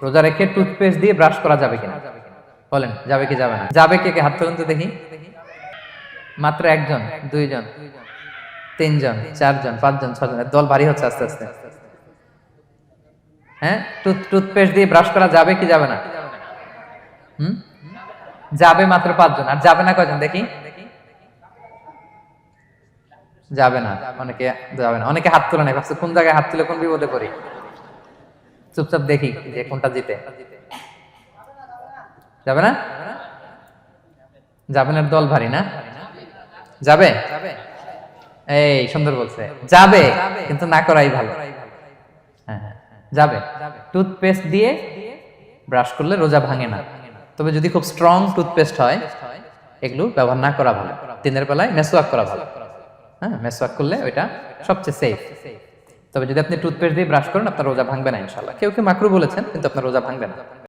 রোজা রেখে টুথপেস্ট দিয়ে ব্রাশ করা যাবে কিনা বলেন, যাবে কি যাবে না? যাবে কে কে হাত তুলুন তো দেখি। মাত্র একজন, দুইজন, তিনজন, চারজন, পাঁচজন, ছজন, দল ভারী হচ্ছে আস্তে আস্তে। হ্যাঁ, টুথপেস্ট দিয়ে ব্রাশ করা যাবে কি যাবে না? হুম, যাবে মাত্র পাঁচজন। আর যাবে না কয়জন দেখি? যাবে না, অনেকে যাবে না। অনেকে হাত তুলে নাই, ভাবছে কোন জায়গায় হাত তুলে কোন বিপদে পড়ি। চুপচাপ দেখি যে কোনটা জিতে। যাবে না? যাবে না, দল ভারী না? যাবে? এই সুন্দর বলছে, যাবে, কিন্তু না করাই ভালো। হ্যাঁ হ্যাঁ, যাবে। টুথপেস্ট দিয়ে ব্রাশ করলে রোজা ভাঙে না, তবে যদি খুব স্ট্রং টুথপেস্ট হয় এগুলো ব্যবহার না করা ভালো। দিনের বেলায় মেসওয়াক করা ভালো। হ্যাঁ, মেসওয়াক করলে ওইটা সবচেয়ে সেফ। তবে যদি আপনি টুথপেস্ট দিয়ে ব্রাশ করেন আপনার রোজা ভাঙবে না ইনশাআল্লাহ। কেউ কেউ মাকরু বলেছেন, কিন্তু আপনার রোজা ভাঙবে না।